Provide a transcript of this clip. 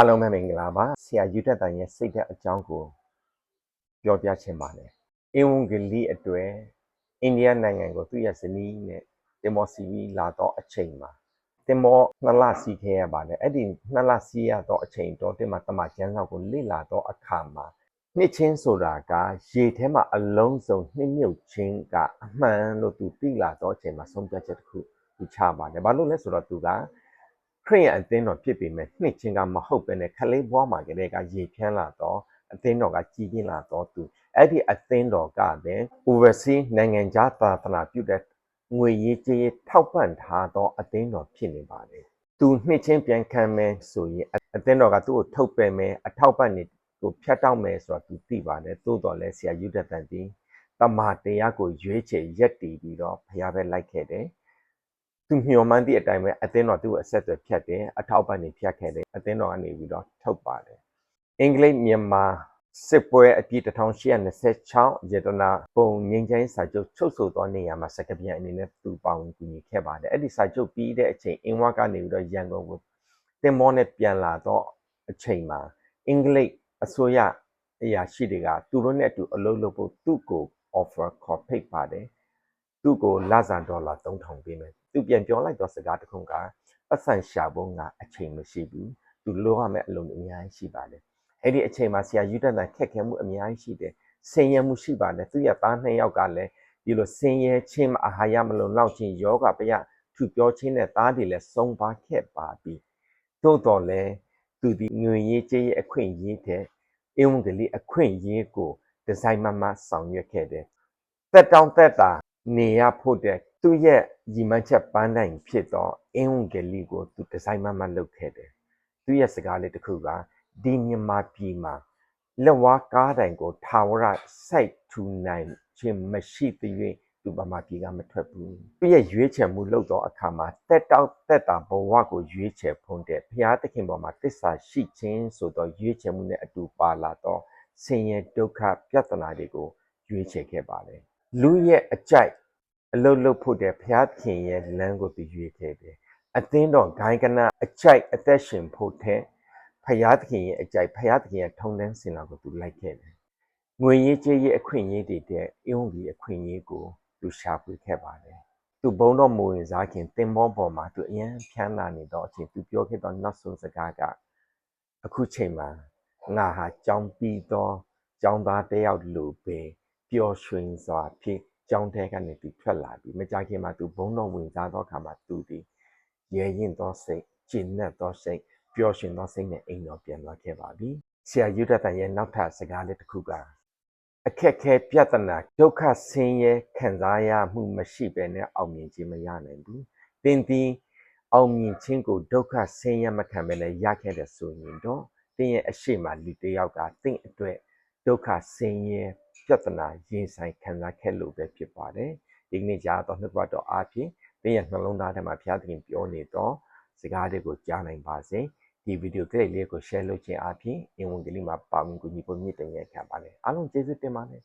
အားလုံးပဲမင်္ဂလာပါဆရာယူတက်တန်ရဲ့စိတ်ဓာတ်အကြောင်းကိုပြောပြချင်ပါတယ်အင်ဝံဂေလိအတွက်အိန္ဒိယနိုင်ငံကိုသူ့ရဲ့ဇနီးနဲ့တင်မောစီပြီးလာတော့အချိန်မှာတင်မော2လစီးခဲ့ရပါတယ်အဲ့ဒီ2လစီးရတော့အချိန်တော့တင်မှာတမချမ်းလောက်ကိုလေ့လာတော့အခါမှာနှစ်ချင်းဆိုတာကရေထဲမှာအလုံးစုံနှစ်မြုပ်ချင်းကအမှန်လို့သူသိလာတော့အချိန်မှာဆုံးဖြတ်ချက်တစ်ခုသူချပါတယ်ဘာလို့လဲဆိုတော့သူကခရိယအသင်းတော်ဖြစ်ပေမဲ့နှစ်ချင်းကမဟုတ်ပဲနဲ့ခလေးဘွားမှာကလေးကရေဖြန်းလာတော့အသင်းတော်ကကြီးပြင်းလာတော့သူအဲ့ဒီအသင်းတော်ကလည်း oversee နိုင်ငံခြားသာသနာပြုတဲ့ငွေရေးကြေးရေးထောက်ပံ့ထားတော့အသင်းတော်ဖြစ်နေပါတယ်သူနှစ်ချင်းပြန်ခံမယ်ဆိုရင်အသင်းတော်ကသူ့ကိုထုတ်ပယ်မယ်အထောက်ပံ့နေကိုဖြတ်တောက်မယ်ဆိုတာသူသိပါတယ်သို့တော်လည်းဆရာယူဒတ်တန်တီတမာတရားကိုရွေးချယ်ရက်တည်ပြီးတော့ဖျားပဲလိုက်ခဲ့တယ်သူမျှော်မှန်းသည့်အတိုင်းပဲအသင်းတော်သူ့အဆက်အသွယ်ဖြတ်တယ်အထောက်ပံ့နေဖြတ်ခဲ့တယ်အသင်းတော်ကနေပြီးတော့ထုတ်ပါတယ်အင်္ဂလိပ်မြန်မာစစ်ပွဲအပြည့်1826ရေတနာပုံငင်းချိုင်းစာချုပ်ချုပ်ဆိုသောနေရာမှာစကပြန်အနေနဲ့သူပါဝင်ကူညီခဲ့ပါတယ်အဲ့ဒီစာချုပ်ပြီးတဲ့အချိန်အင်းဝါကနေပြီးတော့ရန်ကုန်ကိုတင်မောနဲ့ပြန်လာတော့အချိန်မှာအင်္ဂလိပ်အစိုးရအရာရှိတွေကသူတို့နဲ့အတူအလုပ်လုပ်ဖို့သူ့ကို offer ခေါ်ဖိတ်ပါတယ်သူ့ကိုလစာဒေါ်လာ3000ပေးမယ်သူပြန်ပြောလိုက်တော့စကားတစ်ခုကပတ်စံရှာဖို့ကအချိန်မရှိဘူးသူလိုရမယ့်အလုံးအများကြီးရှိပါတယ်အဲ့ဒီအချိန်မှာဆရာယူတတ်တဲ့ခက်ခဲမှုအများကြီးရှိတယ်ဆင်းရဲမှုရှိပါတယ်သူရဲ့သား2ယောက်ကလည်းဒီလိုဆင်းရဲခြင်းအာဟာရမလုံလောက်ခြင်းယောဂပယထူပြောခြင်းနဲ့သားတွေလည်းဆုံးပါခဲ့ပါပြီသို့တော်လည်းသူဒီငွေရေးကြေးရေးအခွင့်အရေးတဲ့အင်္ဂလိပ်အခွင့်အရေးကိုဒီဇိုင်းမမဆောင်ရွက်ခဲ့တယ်တက်တောင်းတက်တာနေရဖို့တဲ့သူ့ရဲ့ညီမချက်ပန်းတိုင်ဖြစ်တော့အင်္ဂလိပ်ကိုသူဒီဇိုင်းမမလုပ်ခဲ့တယ်သူရဲ့စကားလေးတစ်ခုကဒီမြန်မာပြည်မှာလက်ဝါးကားတိုင်ကိုထာဝရစိုက်ထူနိုင်ခြင်းမရှိသေး၍သူဗမာပြည်ကမထွက်ဘူးသူရဲ့ရွေးချယ်မှုလုပ်တော့အခါမှာတက်တောက်တက်တာဘဝကိုရွေးချယ်ဖုံးတဲ့ဘုရားသခင်ပေါ်မှာတစ္ဆာရှိခြင်းဆိုတော့ရွေးချယ်မှုနဲ့အတူပါလာတော့ဆင်းရဲဒုက္ခပြဿနာတွေကိုရွေးချယ်ခဲ့ပါတယ်လူရဲ့အကြိုက်အလုတ်လုတ်ဖို့တဲ့ဘုရားသခင်ရဲ့လမ်းကိုသူရွေးခဲ့တယ်အသင်းတော်ဂိုင်းကနအကြိုက်အသက်ရှင်ဖို့တဲ့ဖယားသခင်ရဲ့အကြိုက်ဖယားသခင်ရဲ့ထုံတန်းစင်လာကိုသူလိုက်ခဲ့တယ်။ငွေရေးကြေးရေးအခွင့်အရေးတွေတဲ့အင်းကြီးအခွင့်အရေးကိုသူရှာဖွေခဲ့ပါတယ်။သူဘုံတော်မူဝင်စားခင်တင်မောပေါ်မှာသူအရန်ဖြန်းလာနေတော့အချိန်သူပြောခဲ့တော့နောက်ဆုံးစကားကအခုချိန်မှာငါဟာကြောင်းပြီးတော့ကြောင်းသားတယောက်လိုပဲပျော်ရွှင်စွာဖြစ်ကြောင်းထဲကနေသူထွက်လာပြီးမကြခင်မှာသူဘုံတော်ဝင်စားတော့ခါမှာသူဒီရဲရင်သောစိတ်ကျဉ်နဲ့သောစိတ်ပျော်ရွှင်သောစိတ်နဲ့အိမ်တော်ပြန်လာခဲ့ပါပြီဆရာယူဒတ်တန်ရဲ့နောက်ထပ်စကားလေးတစ်ခုကအခက်ခဲပြဿနာဒုက္ခဆင်းရဲခံစားရမှုမရှိဘဲနဲ့အောင်မြင်ခြင်းမရနိုင်ဘူးသင်သည်အောင်မြင်ခြင်းကိုဒုက္ခဆင်းရဲမခံဘဲနဲ့ရခဲ့တဲ့ဆိုရင်တော့သင်ရဲ့အရှိမလူတစ်ယောက်ကသင်အတွက်ဒုက္ခဆင်းရဲပြဿနာရင်ဆိုင်ခံစားခဲ့လို့ပဲဖြစ်ပါတယ်ဒီနေ့ကြားတော့နှစ်ပတ်တော်အားဖြင့်သင်ရဲ့နှလုံးသားထဲမှာဘုရားသခင်ပြောနေတော့စကားတွေကိုကြားနိုင်ပါစေဒီဗီဒီယိုလေးကို share လုပ်ခြင်းအပြင်အင်္ဂလိပ်မှာပါဝင်ကူညီဖို့မြင့်တင်ရခံပါတယ်အားလုံးကျေးဇူးတင်ပါတယ်